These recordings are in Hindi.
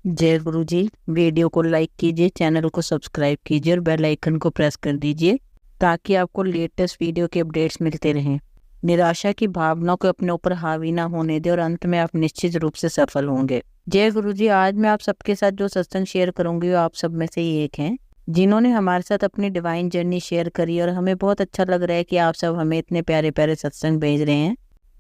जय गुरु जी। वीडियो को लाइक कीजिए, चैनल को सब्सक्राइब कीजिए और बेल आइकन को प्रेस कर दीजिए ताकि आपको लेटेस्ट वीडियो के अपडेट्स मिलते रहें। निराशा की भावना को अपने ऊपर हावी ना होने दें और अंत में आप निश्चित रूप से सफल होंगे। जय गुरु जी। आज मैं आप सबके साथ जो सत्संग शेयर करूंगी वो आप सब में से ही एक हैं जिन्होंने हमारे साथ अपनी डिवाइन जर्नी शेयर करी और हमें बहुत अच्छा लग रहा है कि आप सब हमें इतने प्यारे प्यारे सत्संग भेज रहे हैं।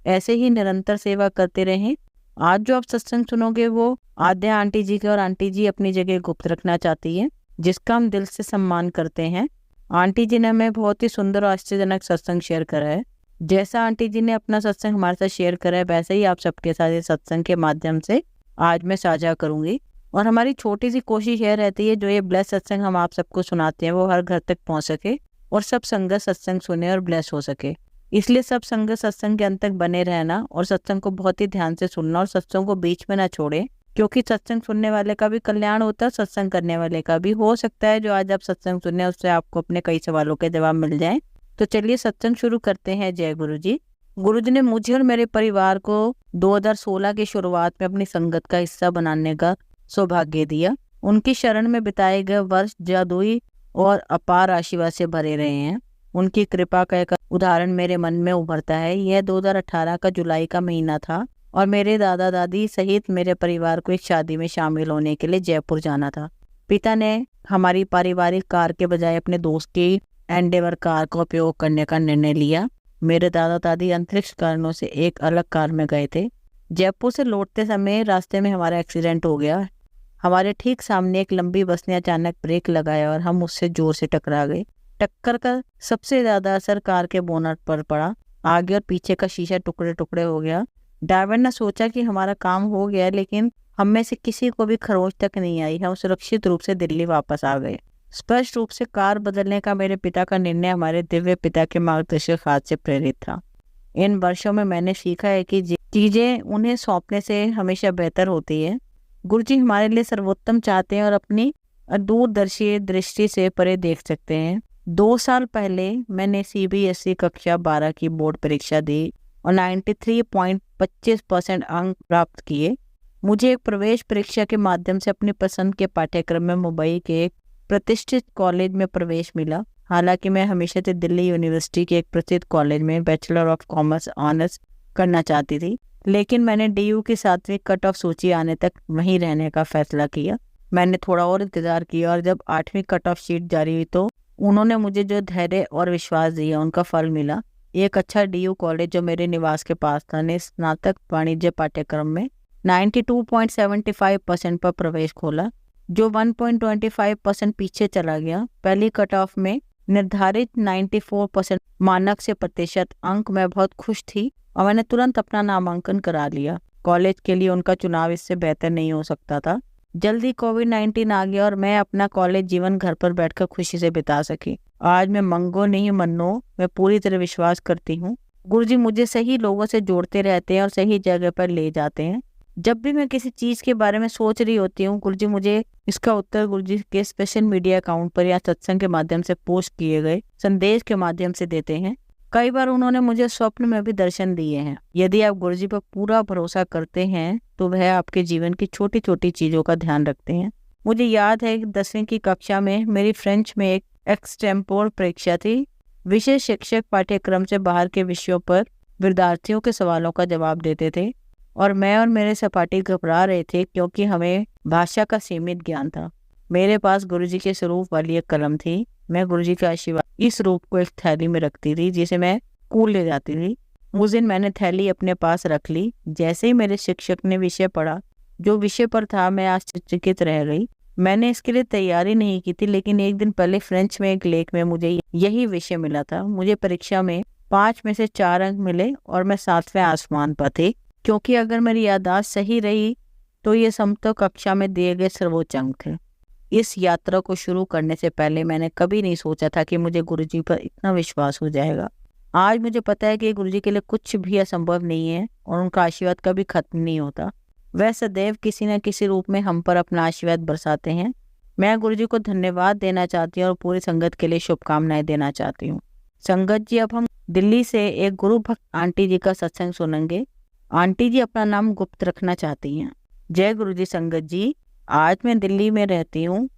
ऐसे ही निरंतर सेवा करते रहें। आज जो आप सत्संग सुनोगे वो आद्या आंटी जी के, और आंटी जी अपनी जगह गुप्त रखना चाहती है जिसका हम दिल से सम्मान करते हैं। आंटी जी ने हमें बहुत ही सुंदर और आश्चर्यजनक सत्संग शेयर करा है। जैसा आंटी जी ने अपना सत्संग हमारे साथ शेयर करा है वैसे ही आप सबके साथ इस सत्संग के माध्यम से आज मैं साझा करूंगी। और हमारी छोटी सी कोशिश यह रहती है जो ये ब्लेस सत्संग हम आप सबको सुनाते हैं वो हर घर तक पहुंच सके और सब संगत सत्संग सुने और ब्लेस हो सके। इसलिए सब संगत सत्संग के अंत तक बने रहना और सत्संग को बहुत ही ध्यान से सुनना और सत्संग को बीच में ना छोड़े, क्योंकि सत्संग सुनने वाले का भी कल्याण होता है, सत्संग करने वाले का भी। हो सकता है जो आज आप सत्संग सुने उससे आपको अपने कई सवालों के जवाब मिल जाएं। तो चलिए सत्संग शुरू करते हैं। जय गुरु जी। गुरु जी ने मुझे और मेरे परिवार को 2016 की शुरुआत में अपनी संगत का हिस्सा बनाने का सौभाग्य दिया। उनकी शरण में बिताए गए वर्ष जादुई और अपार आशीर्वाद से भरे रहे हैं। उनकी कृपा का एक उदाहरण मेरे मन में उभरता है। यह 2018 का जुलाई का महीना था और मेरे दादा दादी सहित मेरे परिवार को एक शादी में शामिल होने के लिए जयपुर जाना था। पिता ने हमारी पारिवारिक कार के बजाय अपने दोस्त की एंडेवर कार का उपयोग करने का निर्णय लिया। मेरे दादा दादी अंतरिक्ष कारणों से एक अलग कार में गए थे। जयपुर से लौटते समय रास्ते में हमारा एक्सीडेंट हो गया। हमारे ठीक सामने एक लंबी बस ने अचानक ब्रेक लगाया और हम उससे जोर से टकरा गए। टक्कर का सबसे ज्यादा असर कार के बोनट पर पड़ा। आगे और पीछे का शीशा टुकड़े टुकड़े हो गया। ड्राइवर ने सोचा कि हमारा काम हो गया, लेकिन हम में से किसी को भी खरोंच तक नहीं आई। हम सुरक्षित रूप से दिल्ली वापस आ गए। स्पष्ट रूप से कार बदलने का मेरे पिता का निर्णय हमारे दिव्य पिता के मार्गदर्शक हाथ से प्रेरित था। इन वर्षों में मैंने सीखा है कि चीजें उन्हें सौंपने से हमेशा बेहतर होती है। गुरु जी हमारे लिए सर्वोत्तम चाहते हैं और अपनी दूरदर्शी दृष्टि से परे देख सकते हैं। 2 साल पहले मैंने CBSE कक्षा 12 की बोर्ड परीक्षा दी और 93.25% अंक प्राप्त किए। मुझे एक प्रवेश परीक्षा के माध्यम से अपनी पसंद के पाठ्यक्रम में मुंबई के एक प्रतिष्ठित कॉलेज में प्रवेश मिला। हालांकि मैं हमेशा से दिल्ली यूनिवर्सिटी के एक प्रसिद्ध कॉलेज में बैचलर ऑफ कॉमर्स ऑनर्स करना चाहती थी, लेकिन मैंने DU की 7वीं कट ऑफ सूची आने तक वहीं रहने का फैसला किया। मैंने थोड़ा और इंतजार किया और जब 8वीं कट ऑफ शीट जारी हुई तो उन्होंने मुझे जो धैर्य और विश्वास दिया उनका फल मिला। एक अच्छा DU कॉलेज जो मेरे निवास के पास था ने स्नातक वाणिज्य पाठ्यक्रम में 92.75% पर प्रवेश खोला, जो 1.25% पीछे चला गया। पहली कट ऑफ में निर्धारित 94% मानक से प्रतिशत अंक मैं बहुत खुश थी और मैंने तुरंत अपना नामांकन करा लिया। कॉलेज के लिए उनका चुनाव इससे बेहतर नहीं हो सकता था। जल्दी कोविड-19 आ गया और मैं अपना कॉलेज जीवन घर पर बैठकर खुशी से बिता सकी। आज मैं मंगो नहीं मन्नो मैं पूरी तरह विश्वास करती हूँ। गुरुजी मुझे सही लोगों से जोड़ते रहते हैं और सही जगह पर ले जाते हैं। जब भी मैं किसी चीज के बारे में सोच रही होती हूँ गुरुजी मुझे इसका उत्तर गुरुजी के स्पेशल मीडिया अकाउंट पर या सत्संग के माध्यम से पोस्ट किए गए संदेश के माध्यम से देते हैं। कई बार उन्होंने मुझे स्वप्न में भी दर्शन दिए हैं। यदि आप गुरुजी पर पूरा भरोसा करते हैं तो वह आपके जीवन की छोटी छोटी चीजों का ध्यान रखते हैं। मुझे याद है कि 10वीं की कक्षा में मेरी फ्रेंच में एक एक्सटेम्पोर परीक्षा थी। विषय शिक्षक पाठ्यक्रम से बाहर के विषयों पर विद्यार्थियों के सवालों का जवाब देते थे और मैं और मेरे सहपाठी घबरा रहे थे क्योंकि हमें भाषा का सीमित ज्ञान था। मेरे पास गुरुजी के स्वरूप वाली एक कलम थी। मैं गुरुजी का आशीर्वाद इस रूप को एक थैली में रखती थी जिसे मैं स्कूल ले जाती थी। उस दिन मैंने थैली अपने पास रख ली। जैसे ही मेरे शिक्षक ने विषय पढ़ा जो विषय पर था मैं आश्चर्यचकित रह गई। मैंने इसके लिए तैयारी नहीं की थी, लेकिन एक दिन पहले फ्रेंच में एक लेख में मुझे यही विषय मिला था। मुझे परीक्षा में 5 में से 4 अंक मिले और मैं 7वें आसमान पर थी, क्योंकि अगर मेरी याददाश्त सही रही तो ये समतो कक्षा में दिए गए सर्वोच्च अंक थे। इस यात्रा को शुरू करने से पहले मैंने कभी नहीं सोचा था कि मुझे गुरुजी पर इतना विश्वास हो जाएगा। आज मुझे पता है कि गुरुजी के लिए कुछ भी असंभव नहीं है और उनका आशीर्वाद कभी खत्म नहीं होता। वह सदैव किसी न किसी रूप में हम पर अपना आशीर्वाद बरसाते हैं। मैं गुरुजी को धन्यवाद देना चाहती हूँ और पूरी संगत के लिए शुभकामनाएं देना चाहती हूँ। संगत जी, अब हम दिल्ली से एक गुरु भक्त आंटी जी का सत्संग सुनेंगे। आंटी जी अपना नाम गुप्त रखना चाहती हैं। जय गुरु जी। संगत जी, आज मैं दिल्ली में रहती हूँ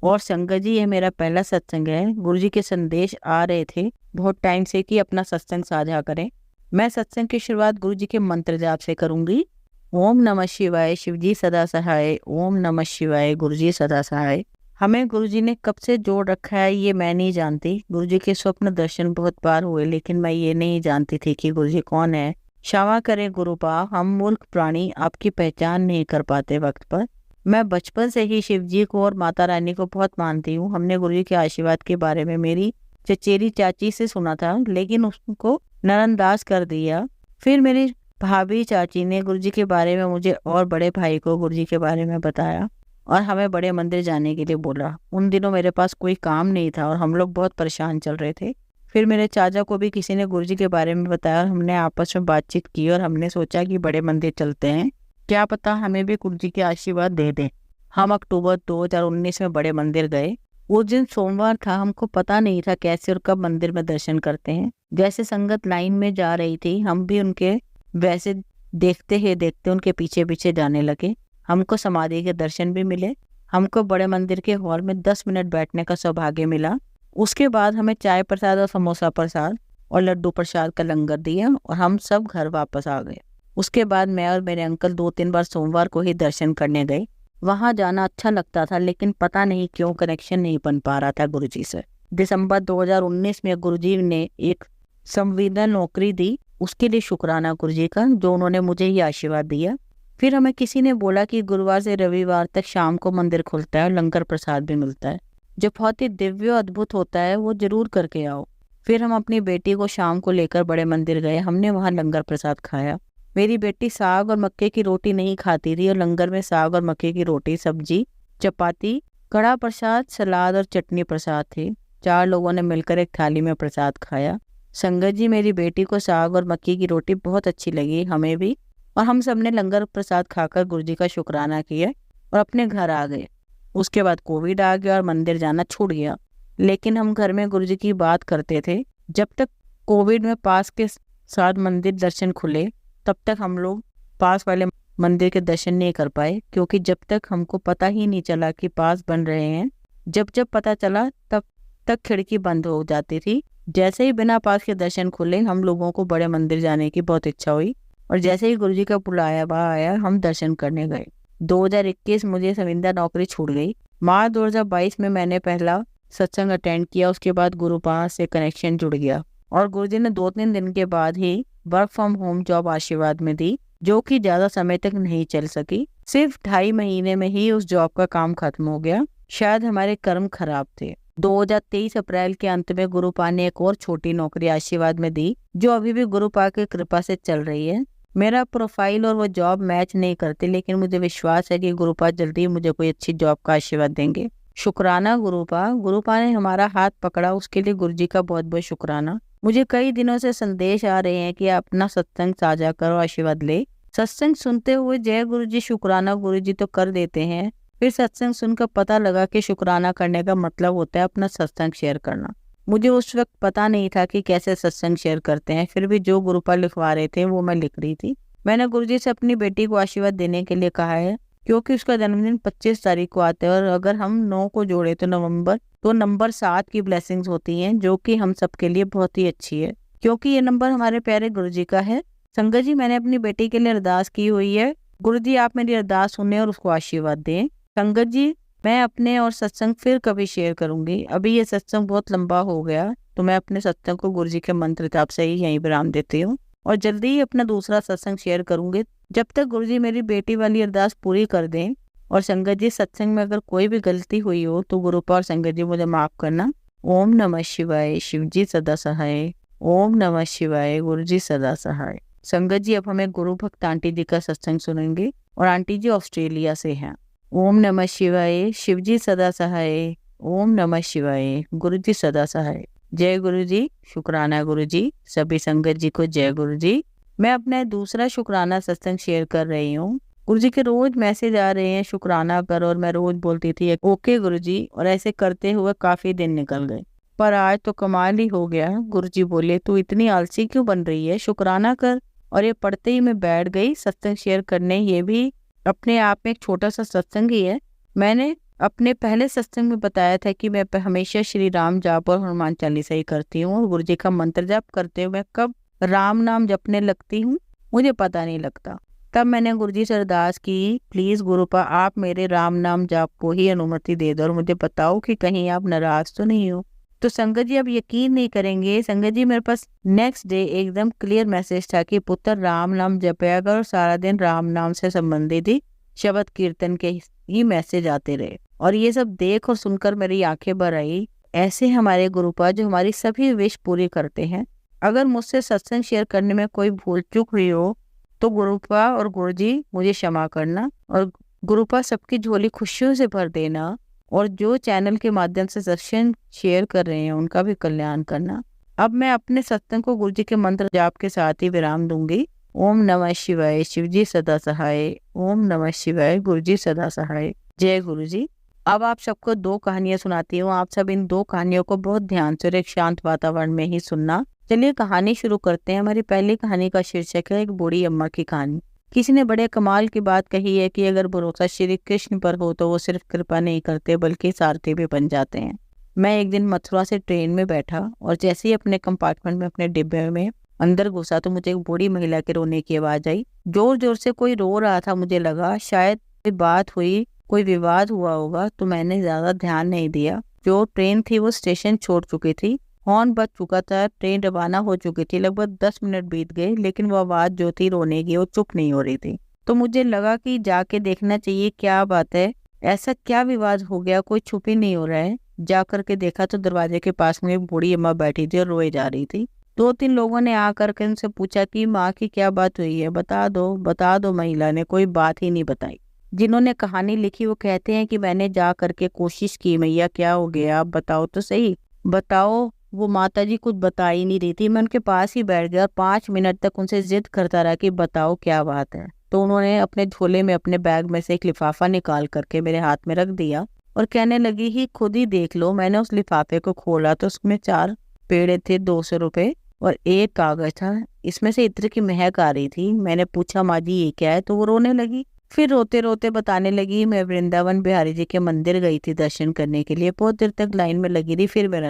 और संगत जी ये मेरा पहला सत्संग है। गुरुजी के संदेश आ रहे थे बहुत टाइम से कि अपना सत्संग साझा करें। मैं सत्संग की शुरुआत गुरुजी के मंत्र जाप से करूंगी। ओम नमः शिवाय, शिवजी सदा सहाय। ओम नमः शिवाय, गुरुजी सदा सहाय। हमें गुरुजी ने कब से जोड़ रखा है ये मैं नहीं जानती। गुरुजी के स्वप्न दर्शन बहुत बार हुए, लेकिन मैं ये नहीं जानती थी कि गुरुजी कौन है। क्षमा करें गुरुपा, हम मूर्ख प्राणी आपकी पहचान नहीं कर पाते वक्त पर। मैं बचपन से ही शिव जी को और माता रानी को बहुत मानती हूँ। हमने गुरुजी के आशीर्वाद के बारे में मेरी चचेरी चाची से सुना था, लेकिन उसको नजरअंदाज कर दिया। फिर मेरी भाभी चाची ने गुरुजी के बारे में मुझे और बड़े भाई को गुरुजी के बारे में बताया और हमें बड़े मंदिर जाने के लिए बोला। उन दिनों मेरे पास कोई काम नहीं था और हम लोग बहुत परेशान चल रहे थे। फिर मेरे चाचा को भी किसी ने गुरुजी के बारे में बताया और हमने आपस में बातचीत की और हमने सोचा कि बड़े मंदिर चलते हैं, क्या पता हमें भी गुरुजी के आशीर्वाद दे दें। हम अक्टूबर 2019 में बड़े मंदिर गए। उस दिन सोमवार था। हमको पता नहीं था कैसे और कब मंदिर में दर्शन करते हैं। जैसे संगत लाइन में जा रही थी, हम भी उनके वैसे देखते उनके पीछे पीछे जाने लगे। हमको समाधि के दर्शन भी मिले। हमको बड़े मंदिर के हॉल में 10 मिनट बैठने का सौभाग्य मिला। उसके बाद हमें चाय प्रसाद और समोसा प्रसाद और लड्डू प्रसाद का लंगर दिया और हम सब घर वापस आ गए। उसके बाद मैं और मेरे अंकल 2-3 बार सोमवार को ही दर्शन करने गए। वहां जाना अच्छा लगता था, लेकिन पता नहीं क्यों कनेक्शन नहीं बन पा रहा था गुरुजी से। दिसंबर 2019 में गुरुजी ने एक संविदा नौकरी दी, उसके लिए शुक्राना गुरुजी का, जो उन्होंने मुझे ही आशीर्वाद दिया। फिर हमें किसी ने बोला कि गुरुवार से रविवार तक शाम को मंदिर खुलता है और लंगर प्रसाद भी मिलता है, जो बहुत ही दिव्य और अद्भुत होता है, वो जरूर करके आओ। फिर हम अपनी बेटी को शाम को लेकर बड़े मंदिर गए। हमने वहाँ लंगर प्रसाद खाया। मेरी बेटी साग और मक्के की रोटी नहीं खाती थी और लंगर में साग और मक्के की रोटी, सब्जी, चपाती, कड़ा प्रसाद, सलाद और चटनी प्रसाद थे। 4 लोगों ने मिलकर एक थाली में प्रसाद खाया। संगत जी, मेरी बेटी को साग और मक्की की रोटी बहुत अच्छी लगी, हमें भी, और हम सब ने लंगर प्रसाद खाकर गुरुजी का शुक्राना किया और अपने घर आ गए। उसके बाद कोविड आ गया और मंदिर जाना छूट गया, लेकिन हम घर में गुरुजी की बात करते थे। जब तक कोविड में पास के साथ मंदिर दर्शन खुले, तब तक हम लोग पास वाले मंदिर के दर्शन नहीं कर पाए, क्योंकि जब तक हमको पता ही नहीं चला कि पास बन रहे हैं। जब पता चला तब तक खिड़की बंद हो जाती थी। जैसे ही बिना पास के दर्शन खुले, हम लोगों को बड़े मंदिर जाने की बहुत इच्छा हुई और जैसे ही गुरुजी का बुलावा आया, हम दर्शन करने गए। 2021 मुझे संविदा नौकरी छूट गई। मार्च 2022 में मैंने पहला सत्संग अटेंड किया। उसके बाद गुरुपा से कनेक्शन जुड़ गया और गुरुजी ने 2-3 दिन के बाद ही वर्क फ्रॉम होम जॉब आशीर्वाद में दी, जो कि ज्यादा समय तक नहीं चल सकी। सिर्फ 2.5 महीने में ही उस जॉब का काम खत्म हो गया। शायद हमारे कर्म खराब थे। 2023 अप्रैल के अंत में गुरुपा ने एक और छोटी नौकरी आशीर्वाद में दी, जो अभी भी गुरुपा की कृपा से चल रही है। मेरा प्रोफाइल और वो जॉब मैच नहीं करती, लेकिन मुझे विश्वास है कि गुरुपा जल्दी मुझे कोई अच्छी जॉब का आशीर्वाद देंगे। शुक्राना गुरुपा। गुरुपा ने हमारा हाथ पकड़ा, उसके लिए गुरुजी का बहुत बहुत शुक्राना। मुझे कई दिनों से संदेश आ रहे हैं कि आप अपना सत्संग साझा करो, आशीर्वाद ले। सत्संग सुनते हुए जय गुरुजी, शुक्राना गुरुजी तो कर देते हैं, फिर सत्संग सुनकर पता लगा कि शुक्राना करने का मतलब होता है अपना सत्संग शेयर करना। मुझे उस वक्त पता नहीं था कि कैसे सत्संग शेयर करते हैं, फिर भी जो गुरुपा लिखवा रहे थे वो मैं लिख रही थी। मैंने गुरुजी से अपनी बेटी को आशीर्वाद देने के लिए कहा है, क्योंकि उसका जन्मदिन 25 तारीख को आता है और अगर हम 9 को जोड़े तो नंबर 7 की ब्लेसिंग्स होती हैं, जो कि हम सबके लिए बहुत ही अच्छी है, क्योंकि ये नंबर हमारे प्यारे गुरुजी का है। संगत जी, मैंने अपनी बेटी के लिए अरदास की हुई है। गुरुजी, आप मेरी अरदास सुने और उसको आशीर्वाद दें। संगत जी, मैं अपने और सत्संग फिर कभी शेयर करूंगी। अभी ये सत्संग बहुत लंबा हो गया, तो मैं अपने सत्संग को गुरुजी के मंत्र जाप से ही यहीं विराम देती हूँ और जल्दी ही अपना दूसरा सत्संग शेयर करूंगी, जब तक गुरुजी मेरी बेटी वाली अरदास पूरी कर दें। और संगत जी, सत्संग में अगर कोई भी गलती हुई हो तो गुरुपा और संगत जी मुझे माफ करना। ओम नमः शिवाय, शिवजी सदा सहाय। ओम नमः शिवाय, गुरुजी सदा सहाय। संगत जी, अब हमें गुरु भक्त आंटी जी का सत्संग सुनेंगे और आंटी जी ऑस्ट्रेलिया से हैं। ओम नमः शिवाय, शिवजी सदा सहाय। ओम नमः शिवाय, गुरुजी सदा सहाय। जय गुरु जी, शुक्राना गुरु जी। सभी संगत जी को जय गुरु जी। मैं अपना दूसरा शुक्राना सत्संग शेयर कर रही हूँ। गुरु जी के रोज मैसेज आ रहे हैं शुक्राना कर, और मैं रोज बोलती थी ओके गुरु जी, और ऐसे करते हुए काफी दिन निकल गए। पर आज तो कमाल ही हो गया। गुरु जी बोले, तू इतनी आलसी क्यों बन रही है, शुक्राना कर। और ये पढ़ते ही मैं बैठ गई सत्संग शेयर करने। ये भी अपने आप में एक छोटा सा सत्संग ही है, मैंने अपने पहले सत्संग में बताया था कि मैं हमेशा श्री राम जाप और हनुमान चालीसा ही करती हूँ, और गुरु जी का मंत्र जाप करते हुए कब राम नाम जपने लगती हूँ मुझे पता नहीं लगता। तब मैंने गुरु जी से अरदास की, प्लीज गुरुपा आप मेरे राम नाम जाप को ही अनुमति दे दो और मुझे बताओ कि कहीं आप नाराज तो नहीं हो। तो संगत जी, आप यकीन नहीं करेंगे संगत जी, मेरे पास नेक्स्ट डे एकदम क्लियर मैसेज था कि पुत्र राम नाम जपया कर और सारा दिन राम नाम से संबंधित ही शब्द कीर्तन के ही मैसेज आते रहे। और ये सब देख और सुनकर मेरी आंखें भर आई। ऐसे हमारे गुरुपा जो हमारी सभी विश पूरी करते हैं। अगर मुझसे सत्संग शेयर करने में कोई भूल चूक हुई हो तो गुरुपा और गुरुजी मुझे क्षमा करना, और गुरुपा सबकी झोली खुशियों से भर देना, और जो चैनल के माध्यम से सत्संग शेयर कर रहे हैं उनका भी कल्याण करना। अब मैं अपने सत्संग को गुरुजी के मंत्र जाप के साथ ही विराम दूंगी। ओम नमः शिवाय, शिवजी सदा सहाय। ओम नमः शिवाय, गुरुजी सदा सहाय। जय गुरुजी। अब आप सबको 2 कहानियां सुनाती हूँ। आप सब इन 2 कहानियों को बहुत ध्यान से और एक शांत वातावरण में ही सुनना। चलिए कहानी शुरू करते हैं। हमारी पहली कहानी का शीर्षक है एक बूढ़ी अम्मा की कहानी। किसी ने बड़े कमाल की बात कही है कि अगर भरोसा श्री कृष्ण पर हो तो वो सिर्फ कृपा नहीं करते बल्कि सारथी भी बन जाते हैं। मैं एक दिन मथुरा से ट्रेन में बैठा और जैसे ही अपने कंपार्टमेंट में अपने डिब्बे में अंदर घुसा तो मुझे एक बूढ़ी महिला के रोने की आवाज आई। जोर जोर से कोई रो रहा था। मुझे लगा शायद कोई बात हुई, कोई विवाद हुआ होगा, तो मैंने ज्यादा ध्यान नहीं दिया। जो ट्रेन थी वो स्टेशन छोड़ चुकी थी, हॉर्न बज चुका था, ट्रेन रवाना हो चुकी थी। लगभग 10 मिनट बीत गए लेकिन वो आवाज जो थी रोने की वो चुप नहीं हो रही थी। तो मुझे लगा कि जाके देखना चाहिए क्या बात है, ऐसा क्या विवाद हो गया, कोई छुप ही नहीं हो रहा है। जा करके देखा तो दरवाजे के पास में एक बूढ़ी अम्मा बैठी थी और रोए जा रही थी। 2-3 लोगों ने आकर के उनसे पूछा कि माँ की क्या बात हुई है, बता दो बता दो। महिला ने कोई बात ही नहीं बताई। जिन्होंने कहानी लिखी वो कहते हैं कि मैंने जा करके कोशिश की, मैया क्या हो गया आप बताओ तो सही, बताओ। वो माता जी कुछ बता ही नहीं रही थी। मैं उनके पास ही बैठ गया और 5 मिनट तक उनसे जिद करता रहा कि बताओ क्या बात है। तो उन्होंने अपने झोले में अपने बैग में से एक लिफाफा निकाल करके मेरे हाथ में रख दिया और कहने लगी कि खुद ही देख लो। मैंने उस लिफाफे को खोला तो उसमें 4 पेड़े थे, 200 रुपए और एक कागज था। इसमें से इत्र की महक आ रही थी। मैंने पूछा माँ जी ये क्या है, तो वो रोने लगी। फिर रोते रोते बताने लगी, मैं वृंदावन बिहारी जी के मंदिर गई थी दर्शन करने के लिए, बहुत देर तक लाइन में लगी रही, फिर मेरा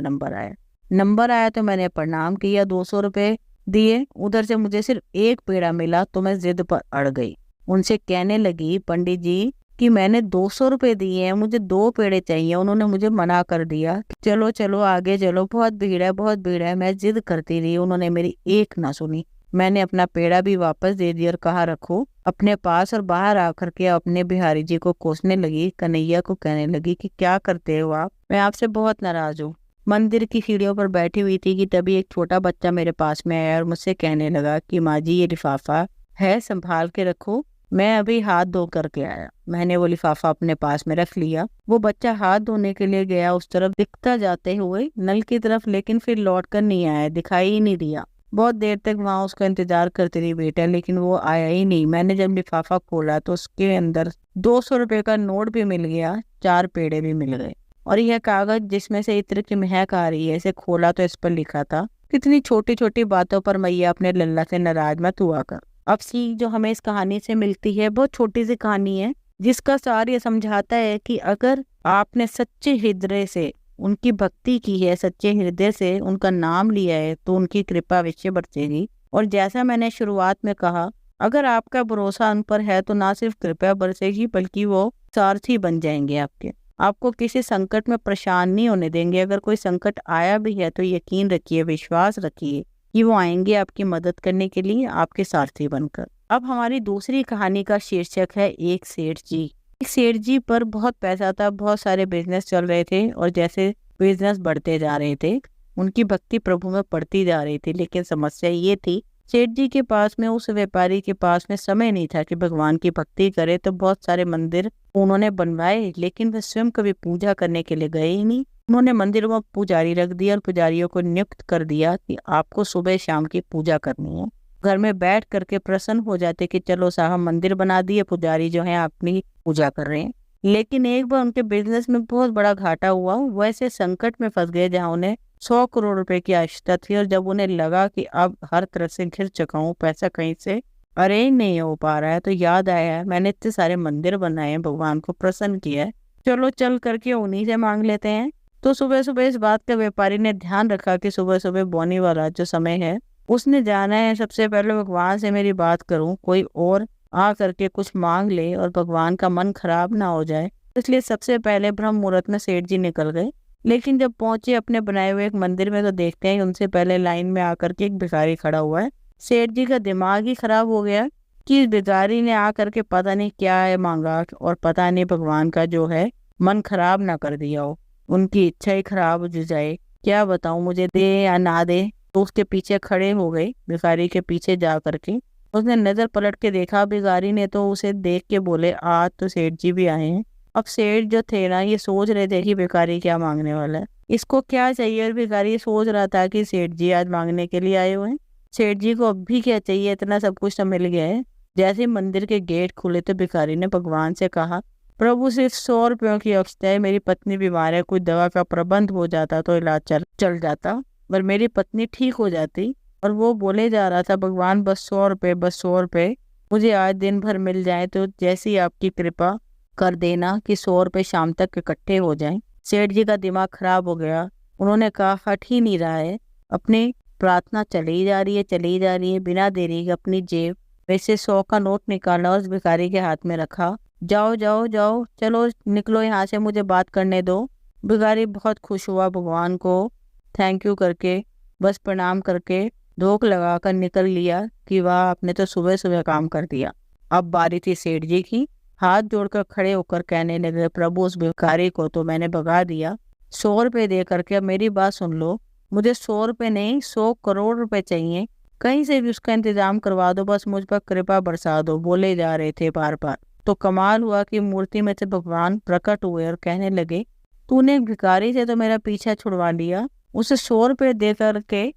नंबर आया तो मैंने प्रणाम किया, 200 रुपए दिए। उधर से मुझे सिर्फ एक पेड़ा मिला तो मैं जिद पर अड़ गई। उनसे कहने लगी, पंडित जी कि मैंने 200 रुपए दिए हैं, मुझे 2 पेड़े चाहिए। उन्होंने मुझे मना कर दिया कि चलो चलो आगे चलो, बहुत भीड़ है बहुत भीड़ है। मैं जिद करती रही, उन्होंने मेरी एक ना सुनी। मैंने अपना पेड़ा भी वापस दे दिया और कहा रखो अपने पास, और बाहर आकर के अपने बिहारी जी को कोसने लगी। कन्हैया को कहने लगी कि क्या करते हो आप, मैं आपसे बहुत नाराज हूँ। मंदिर की सीढ़ियों पर बैठी हुई थी कि तभी एक छोटा बच्चा मेरे पास में आया और मुझसे कहने लगा कि माँ जी ये लिफाफा है, संभाल के रखो, मैं अभी हाथ धो करके आया। मैंने वो लिफाफा अपने पास में रख लिया। वो बच्चा हाथ धोने के लिए गया उस तरफ, दिखता जाते हुए नल की तरफ, लेकिन फिर लौट कर नहीं आया, दिखाई ही नहीं दिया। बहुत देर तक वहां उसका इंतजार करती रही बेटा, लेकिन वो आया ही नहीं। मैंने जब लिफाफा खोला तो उसके अंदर 200 रुपए का नोट भी मिल गया, 4 पेड़े भी मिल गए, और यह कागज जिसमें से इत्र की महक आ रही है, इसे खोला तो इस पर लिखा था, कितनी छोटी छोटी बातों पर मैया अपने लल्ला से नाराज मत हुआ कर। अब सीख जो हमें इस कहानी से मिलती है, बहुत छोटी सी कहानी है जिसका सार ये समझाता है कि अगर आपने सच्चे हृदय से उनकी भक्ति की है, सच्चे हृदय से उनका नाम लिया है, तो उनकी कृपा अवश्य बरसेगी। और जैसा मैंने शुरुआत में कहा, अगर आपका भरोसा उन पर है तो ना सिर्फ कृपा बरसेगी बल्कि वो सारथी बन जाएंगे आपको किसी संकट में परेशान नहीं होने देंगे। अगर कोई संकट आया भी है तो यकीन रखिए, विश्वास रखिए कि वो आएंगे आपकी मदद करने के लिए, आपके सारथी बनकर। अब हमारी दूसरी कहानी का शीर्षक है एक सेठ जी। एक सेठ जी पर बहुत पैसा था, बहुत सारे बिजनेस चल रहे थे, और जैसे बिजनेस बढ़ते जा रहे थे उनकी भक्ति प्रभु में बढ़ती जा रही थी। लेकिन समस्या ये थी, सेठ जी के पास में, उस व्यापारी के पास में समय नहीं था कि भगवान की भक्ति करे। तो बहुत सारे मंदिर उन्होंने बनवाए लेकिन वे स्वयं कभी पूजा करने के लिए गए ही नहीं। उन्होंने मंदिरों में पुजारी रख दिया और पुजारियों को नियुक्त कर दिया कि आपको सुबह शाम की पूजा करनी है। घर में बैठ करके प्रसन्न हो जाते कि चलो साहब मंदिर बना दिए, पुजारी जो है अपनी पूजा कर रहे हैं। लेकिन एक बार उनके बिजनेस में बहुत बड़ा घाटा हुआ। वैसे संकट में फंस गए जहाँ उन्हें 100 करोड़ रुपए की आवश्यकता थी, और जब उन्हें लगा कि अब हर तरह से घिर चुका हूँ, पैसा कहीं से अरेंज नहीं हो पा रहा है, तो याद आया मैंने इतने सारे मंदिर बनाए हैं, भगवान को प्रसन्न किया है, चलो चल करके उन्हीं से मांग लेते हैं। तो सुबह सुबह इस बात का व्यापारी ने ध्यान रखा कि सुबह सुबह बोनी वाला जो समय है उसने जाना है, सबसे पहले भगवान से मेरी बात करूं, कोई और आ करके कुछ मांग ले और भगवान का मन खराब ना हो जाए। इसलिए सबसे पहले ब्रह्म मुहूर्त में सेठ जी निकल गए। लेकिन जब पहुंचे अपने बनाए हुए एक मंदिर में तो देखते हैं उनसे पहले लाइन में आकर के एक भिखारी खड़ा हुआ है। सेठ जी का दिमाग ही खराब हो गया कि इस भिखारी ने आकर के पता नहीं क्या है मांगा और पता नहीं भगवान का जो है मन खराब ना कर दिया हो, उनकी इच्छा ही खराब हो जाए। क्या बताऊं, मुझे दे या ना दे। तो उसके पीछे खड़े हो गए, भिखारी के पीछे जा करके उसने नजर पलट के देखा भिखारी ने, तो उसे देख के बोले आज तो सेठ जी भी आए हैं। अब सेठ जो थे ना ये सोच रहे थे कि भिखारी क्या मांगने वाला है, इसको क्या चाहिए। और भिखारी सोच रहा था कि सेठ जी आज मांगने के लिए आए हुए हैं, सेठ जी को अब भी क्या चाहिए, इतना सब कुछ तो मिल गया है। जैसे ही मंदिर के गेट खुले तो भिखारी ने भगवान से कहा प्रभु सिर्फ 100 रुपयों की अवश्य है, मेरी पत्नी बीमार है, कोई दवा का प्रबंध हो जाता तो इलाज चल जाता, पर मेरी पत्नी ठीक हो जाती। और वो बोले जा रहा था भगवान बस 100 रुपये, बस 100 रुपये मुझे आज दिन भर मिल जाए तो जैसी आपकी कृपा कर देना कि 100 रुपये शाम तक इकट्ठे हो जाएं। सेठ जी का दिमाग खराब हो गया, उन्होंने कहा हट ही नहीं रहा है, अपनी प्रार्थना चली जा रही है चली जा रही है। बिना देरी के अपनी जेब में से 100 का नोट निकाला और उस भिखारी के हाथ में रखा। जाओ जाओ जाओ, चलो निकलो यहाँ से, मुझे बात करने दो। भिखारी बहुत खुश हुआ, भगवान को थैंक यू करके बस प्रणाम करके धोख लगाकर निकल लिया कि वाह आपने तो सुबह सुबह काम कर दिया। अब बारी थी सेठ जी की, हाथ जोड़कर खड़े होकर कहने लगे प्रभु उस भिखारी को तो मैंने भगा दिया 100 रुपये दे करके। अब मेरी बात सुन लो, मुझे 100 रुपये नहीं 100 करोड़ रुपए चाहिए, कहीं से भी उसका इंतजाम करवा दो, बस मुझ पर कृपा बरसा दो, बोले जा रहे थे बार बार। तो कमाल हुआ कि मूर्ति में से भगवान प्रकट हुए और कहने लगे तूने एक भिखारी से तो मेरा पीछा छुड़वा लिया, उसे 100 रुपये दे करके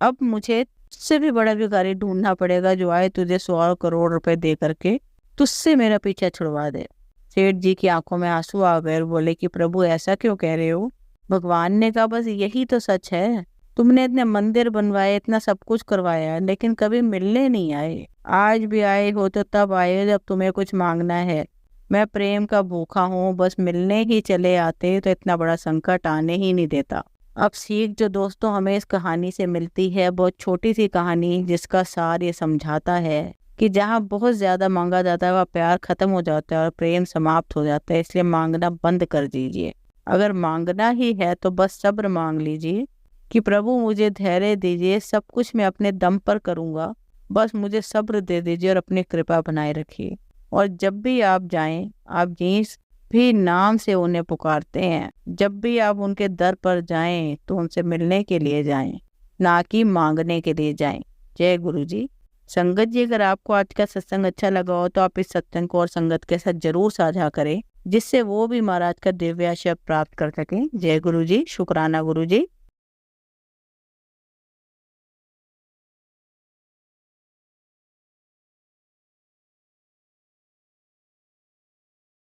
अब मुझे उससे भी बड़ा भिखारी ढूंढना पड़ेगा जो आए तुझे 100 करोड़ रुपए दे करके तुझसे मेरा पीछा छुड़वा दे। सेठ जी की आंखों में आंसू आ गए और बोले कि प्रभु ऐसा क्यों कह रहे हो। भगवान ने कहा बस यही तो सच है, तुमने इतने मंदिर बनवाए, इतना सब कुछ करवाया, लेकिन कभी मिलने नहीं आए। आज भी आए हो तो तब आए जब तुम्हें कुछ मांगना है। मैं प्रेम का भूखा हूँ, बस मिलने ही चले आते तो इतना बड़ा संकट आने ही नहीं देता। अब सीख जो दोस्तों हमें इस कहानी से मिलती है, बहुत छोटी सी कहानी जिसका सार ये समझाता है कि जहाँ बहुत ज्यादा मांगा जाता है वह प्यार खत्म हो जाता है और प्रेम समाप्त हो जाता है। इसलिए मांगना बंद कर दीजिए। अगर मांगना ही है तो बस सब्र मांग लीजिए कि प्रभु मुझे धैर्य दीजिए, सब कुछ मैं अपने दम पर करूँगा, बस मुझे सब्र दे दीजिए और अपनी कृपा बनाए रखिए। और जब भी आप जाएं, आप जिस भी नाम से उन्हें पुकारते हैं, जब भी आप उनके दर पर जाएं तो उनसे मिलने के लिए जाएं, ना कि मांगने के लिए जाएं। जय गुरु जी। संगत जी, अगर आपको आज का सत्संग अच्छा लगा हो तो आप इस सत्संग को और संगत के साथ जरूर साझा करें, जिससे वो भी महाराज का दिव्य आशीर्वाद प्राप्त कर सकें। जय गुरु जी। शुक्राना गुरु जी।